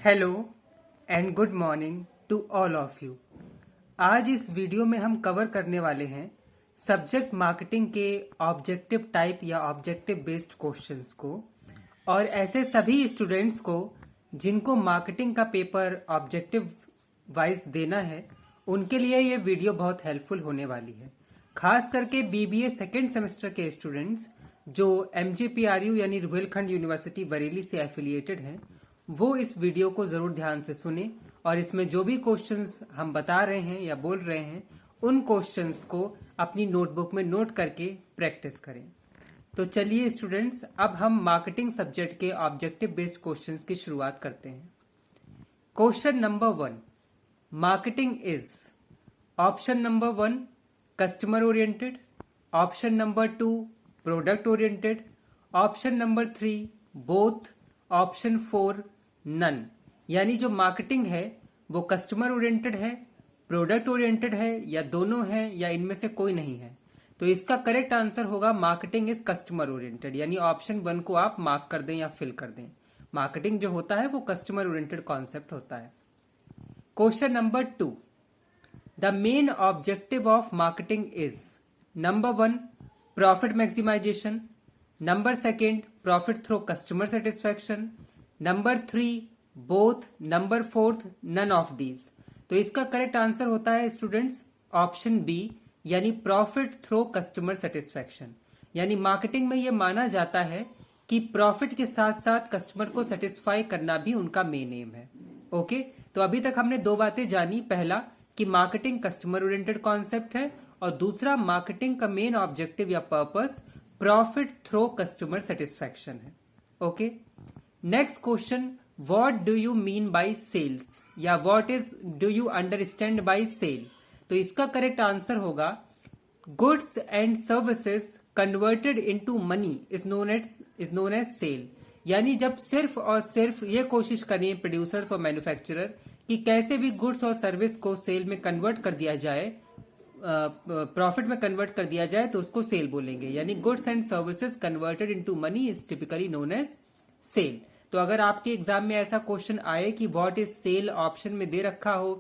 Hello and good morning to all of you. आज इस video में हम कवर करने वाले हैं सब्जेक्ट मार्केटिंग के ऑब्जेक्टिव टाइप या ऑब्जेक्टिव बेस्ड क्वेश्चंस को, और ऐसे सभी स्टूडेंट्स को जिनको मार्केटिंग का पेपर ऑब्जेक्टिव वाइज देना है उनके लिए ये वीडियो बहुत हेल्पफुल होने वाली है। खास करके बीबीए सेकेंड सेमेस्टर के स्टूडेंट्स जो एमजीपीआरयू यानी रुहेलखंड यूनिवर्सिटी बरेली से एफिलिएटेड हैं, वो इस वीडियो को जरूर ध्यान से सुने और इसमें जो भी क्वेश्चंस हम बता रहे हैं या बोल रहे हैं उन क्वेश्चंस को अपनी नोटबुक में नोट करके प्रैक्टिस करें। तो चलिए स्टूडेंट्स, अब हम मार्केटिंग सब्जेक्ट के ऑब्जेक्टिव बेस्ड क्वेश्चंस की शुरुआत करते हैं। Question number 1, marketing is. Option number 1 customer oriented, option number 2 product oriented, option number 3 both, option 4 none. यानी जो मार्केटिंग है वो कस्टमर ओरिएंटेड है, प्रोडक्ट ओरिएंटेड है, या दोनों है, या इनमें से कोई नहीं है। तो इसका करेक्ट आंसर होगा मार्केटिंग इज कस्टमर ओरिएंटेड, यानी ऑप्शन 1 को आप मार्क कर दें या फिल कर दें। मार्केटिंग जो होता है वो कस्टमर ओरिएंटेड कॉन्सेप्ट होता है। Question number 2, the main objective of marketing is. Number 1 profit maximization, number 2 profit through customer satisfaction, number 3 both, number 4 none of these. तो इसका करेक्ट आंसर होता है स्टूडेंट्स ऑप्शन बी, यानी प्रॉफिट थ्रू कस्टमर सेटिस्फैक्शन। यानी marketing में यह माना जाता है कि प्रॉफिट के साथ साथ कस्टमर को सेटिस्फाई करना भी उनका मेन एम है। ओके, तो अभी तक हमने दो बातें जानी। पहला कि मार्केटिंग कस्टमर ओरिएंटेड कॉन्सेप्ट है, और दूसरा मार्केटिंग का मेन ऑब्जेक्टिव या purpose profit through customer satisfaction है। Okay, next question, what do you mean by sales, या what is do you understand by sale. तो इसका करेक्ट आंसर होगा goods and services converted into money is known as sale. यानी जब सिर्फ और सिर्फ ये कोशिश करें प्रोड्यूसर्स और मैन्युफैक्चरर कि कैसे भी गुड्स और सर्विस को सेल में कन्वर्ट कर दिया जाए, प्रॉफिट में कन्वर्ट कर दिया जाए, तो उसको सेल बोलेंगे। यानी goods and services converted into money is typically known as sale. तो अगर आपके एग्जाम में ऐसा क्वेश्चन आए कि व्हाट इज सेल, ऑप्शन में दे रखा हो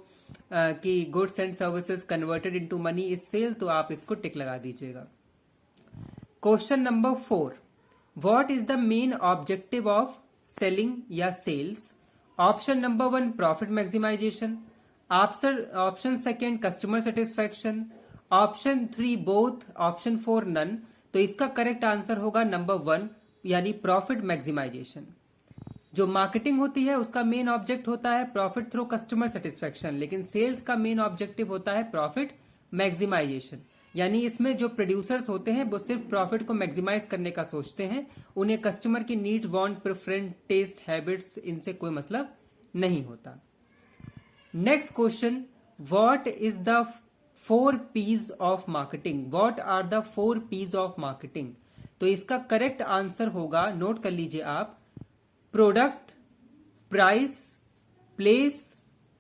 कि goods and services converted into money is sale, तो आप इसको टिक लगा दीजिएगा। Question number 4, what is the main objective of selling या sales. Option number 1 profit maximisation, option 2 customer satisfaction, option 3 both, option 4 none. तो इसका करेक्ट आंसर होगा number 1, यानी प्रॉफिट मैक्सिमाइजेशन। जो मार्केटिंग होती है उसका मेन ऑब्जेक्ट होता है प्रॉफिट थ्रू कस्टमर सेटिस्फैक्शन, लेकिन सेल्स का मेन ऑब्जेक्टिव होता है प्रॉफिट मैक्सिमाइजेशन। यानी इसमें जो प्रोड्यूसर्स होते हैं वो सिर्फ प्रॉफिट को मैक्सिमाइज करने का सोचते हैं, उन्हें कस्टमर की need, want, preference, taste, habits इनसे कोई मतलब नहीं होता। Next question, what is the 4 P's of marketing. What are the 4 P's of marketing. तो इसका करेक्ट आंसर होगा, नोट कर लीजिए आप, प्रोडक्ट, प्राइस, प्लेस,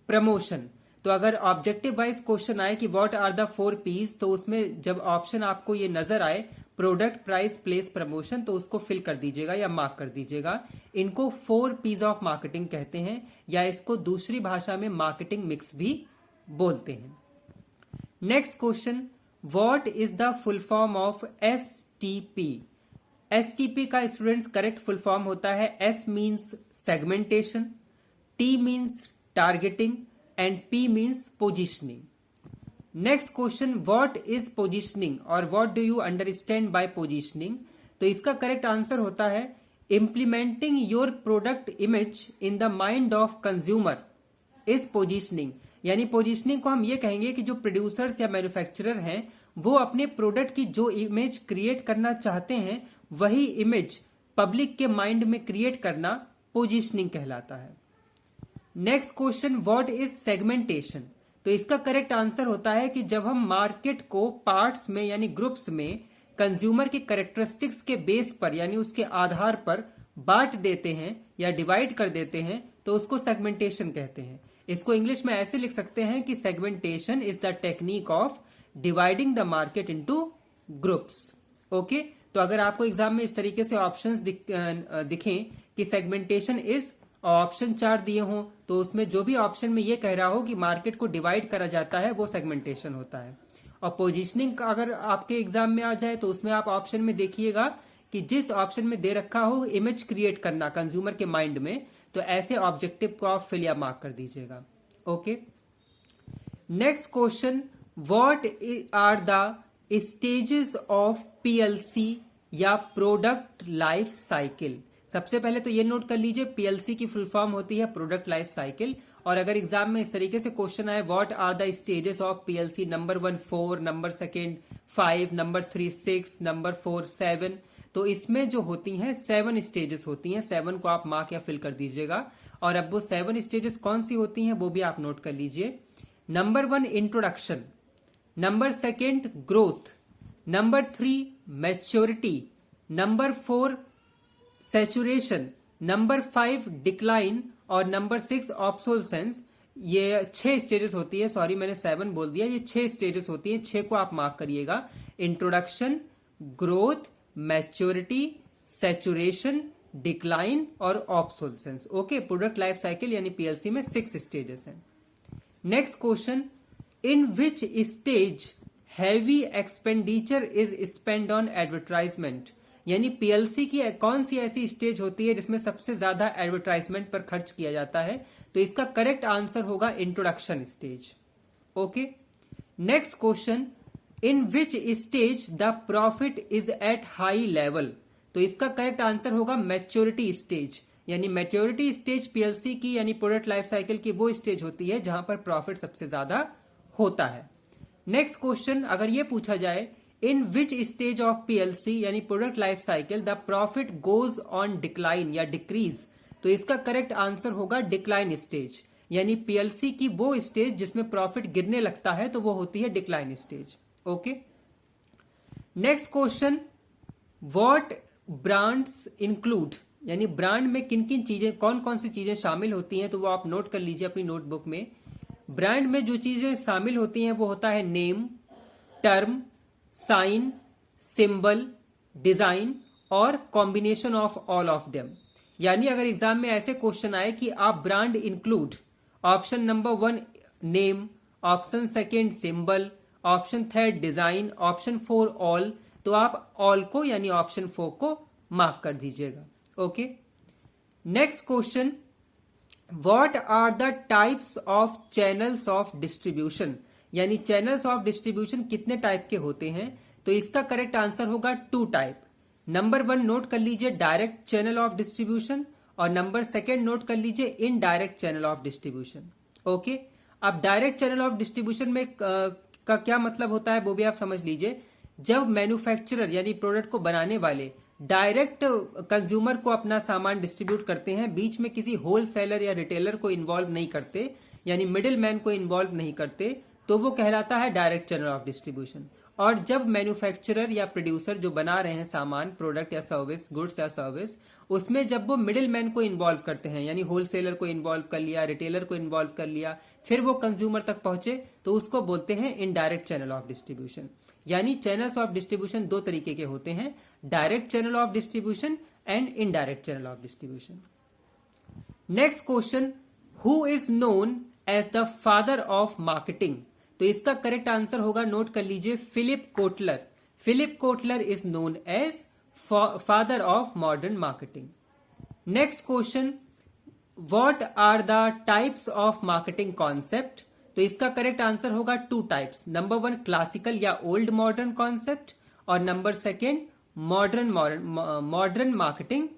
प्रमोशन। तो अगर ऑब्जेक्टिव वाइज क्वेश्चन आए कि व्हाट आर द 4 P's, तो उसमें जब ऑप्शन आपको ये नजर आए प्रोडक्ट, प्राइस, प्लेस, प्रमोशन, तो उसको फिल कर दीजिएगा या मार्क कर दीजिएगा। इनको 4 P's ऑफ मार्केटिंग कहते हैं, या इसको दूसरी भाषा में मार्केटिंग मिक्स भी बोलते हैं। Next question, what is the full form of STP। STP का स्टूडेंट्स करेक्ट फुल फॉर्म होता है S means segmentation, T means targeting, and P means positioning. Next question, what is positioning और what do you understand by positioning. तो इसका correct answer होता है implementing your product image in the mind of consumer is positioning. यानी positioning को हम ये कहेंगे कि जो प्रोड्यूसर्स या मैन्युफैक्चरर हैं वो अपने प्रोडक्ट की जो इमेज क्रिएट करना चाहते हैं वही इमेज पब्लिक के माइंड में क्रिएट करना पोजिशनिंग कहलाता है। Next question, what is segmentation. तो इसका करेक्ट आंसर होता है कि जब हम मार्केट को पार्ट्स में यानी ग्रुप्स में कंज्यूमर की कैरेक्टरिस्टिक्स के बेस पर यानी उसके आधार पर बांट देते हैं या डिवाइड कर देते हैं, तो उसको सेगमेंटेशन कहते हैं। इसको इंग्लिश में ऐसे लिख सकते हैं कि segmentation is the technique of dividing the market into groups. Okay, तो अगर आपको एग्जाम में इस तरीके से ऑप्शंस दिखें कि सेगमेंटेशन इज और ऑप्शन 4 दिए हों तो उसमें जो भी ऑप्शन में ये कह रहा हो कि मार्केट को डिवाइड करा जाता है वो सेगमेंटेशन होता है। और पोजीशनिंग अगर आपके एग्जाम में आ जाए तो उसमें आप ऑप्शन में देखिएगा कि जिस ऑप्शन में दे रखा हो इमेज क्रिएट करना कंज्यूमर के माइंड में, तो ऐसे ऑब्जेक्टिव को आप फिल या मार्क कर दीजिएगा। Okay, next question, what are the stages of PLC या प्रोडक्ट लाइफ साइकिल। सबसे पहले तो ये नोट कर लीजिए पीएलसी की फुल फॉर्म होती है प्रोडक्ट लाइफ साइकिल। और अगर एग्जाम में इस तरीके से क्वेश्चन आए what are the stages of PLC, number 1 4, number 2 5, number 3 6, number 4 7, तो इसमें जो होती हैं 7 स्टेजेस होती हैं। 7 को आप मार्क या फिल कर दीजिएगा। और अब वो 7 स्टेजेस कौन सी होती हैं वो भी आप नोट कर लीजिए। Number 1 introduction, number 2 growth, number 3 maturity, number 4 saturation, number 5 decline और नंबर 6 ऑब्सोलेसेंस। ये 6 स्टेजेस होती है, सॉरी मैंने 7 बोल दिया, ये 6 स्टेजेस होती है। 6 को आप मार्क करिएगा, introduction, growth, maturity, saturation, decline और obsolescence. Okay, product life cycle यानी पीएलसी में 6 स्टेजेस हैं। Next question, in which stage heavy expenditure is spend on advertisement, यानी पीएलसी की कौन सी ऐसी स्टेज होती है जिसमें सबसे ज्यादा एडवर्टाइजमेंट पर खर्च किया जाता है, तो इसका करेक्ट आंसर होगा introduction stage. Okay, next question, in which stage the profit is at high level, तो इसका करेक्ट आंसर होगा मैच्योरिटी स्टेज, यानी मैच्योरिटी स्टेज पीएलसी की यानी प्रोडक्ट लाइफ साइकिल की वो स्टेज होती है जहां पर प्रॉफिट सबसे ज्यादा होता है। नेक्स्ट क्वेश्चन, अगर ये पूछा जाए इन विच स्टेज ऑफ पीएलसी यानी product life cycle the profit goes on decline या डिक्रीज, तो इसका करेक्ट आंसर होगा डिक्लाइन स्टेज, यानी पीएलसी की वो स्टेज जिसमें प्रॉफिट गिरने लगता है तो वो होती है decline stage. Okay, next question, what brands include, यानी ब्रांड में किन किन चीजें कौन कौन सी चीजें शामिल होती हैं, तो वो आप नोट कर लीजिए अपनी नोटबुक में। ब्रांड में जो चीजें शामिल होती हैं वो होता है name, term, sign, symbol, design और combination of all of them. यानी अगर एग्जाम में ऐसे क्वेश्चन आए कि आप brand include, option number 1 name, option 2 symbol, option 3 design, option 4 all, तो आप ऑल को यानी ऑप्शन 4 को मार्क कर दीजिएगा। Okay, next question, what are the types of channels of distribution, यानी चैनल्स ऑफ डिस्ट्रीब्यूशन कितने टाइप के होते हैं, तो इसका करेक्ट आंसर होगा 2 टाइप। नंबर 1 नोट कर लीजिए डायरेक्ट चैनल ऑफ डिस्ट्रीब्यूशन और नंबर 2 नोट कर लीजिए indirect channel of distribution. Okay, अब डायरेक्ट चैनल ऑफ डिस्ट्रीब्यूशन में का क्या मतलब होता है वो भी आप समझ लीजिए। जब मैन्युफैक्चरर यानी प्रोडक्ट को बनाने वाले डायरेक्ट कंज्यूमर को अपना सामान डिस्ट्रीब्यूट करते हैं, बीच में किसी होलसेलर या रिटेलर को इन्वॉल्व नहीं करते, यानी मिडिल मैन को इन्वॉल्व नहीं करते, तो वो कहलाता है डायरेक्ट चैनल ऑफ डिस्ट्रीब्यूशन। और जब मैन्युफैक्चरर या प्रोड्यूसर जो बना रहे हैं सामान, प्रोडक्ट या सर्विस, गुड्स या सर्विस, उसमें जब वो मिडिल मैन को इन्वॉल्व करते हैं, यानी होलसेलर को इन्वॉल्व कर लिया, रिटेलर को इन्वॉल्व कर लिया, फिर वो कंज्यूमर तक पहुंचे, तो उसको बोलते हैं इनडायरेक्ट चैनल ऑफ डिस्ट्रीब्यूशन। यानी चैनल्स ऑफ डिस्ट्रीब्यूशन 2 तरीके के होते हैं, direct channel of distribution and indirect channel of distribution. Next question, who is known as the father of marketing, तो इसका करेक्ट आंसर होगा, नोट कर लीजिए, Philip Kotler. Philip Kotler is known as father of modern marketing. Next question, what are the types of marketing concept, तो इसका correct answer होगा 2 types. Number 1 classical या old modern concept और number 2 modern marketing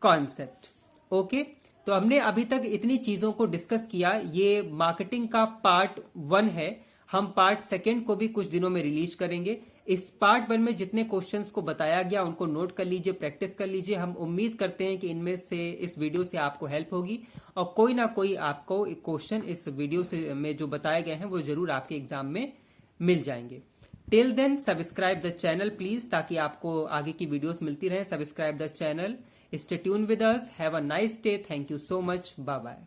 concept. Okay, तो हमने अभी तक इतनी चीजों को डिस्कस किया। ये मार्केटिंग का पार्ट 1 है। हम पार्ट 2 को भी कुछ दिनों में रिलीज करेंगे। इस पार्ट 1 में जितने क्वेश्चंस को बताया गया उनको नोट कर लीजिए, प्रैक्टिस कर लीजिए। हम उम्मीद करते हैं कि इनमें से इस वीडियो से आपको हेल्प होगी और कोई ना कोई आपको क्वेश्चन इस वीडियो से में जो बताए गए हैं वो जरूर आपके एग्जाम में मिल जाएंगे। Till then subscribe the channel please, ताकि आपको आगे की वीडियोस मिलती रहे। Subscribe the channel, stay tune with us, have a nice day, thank you so much, bye bye.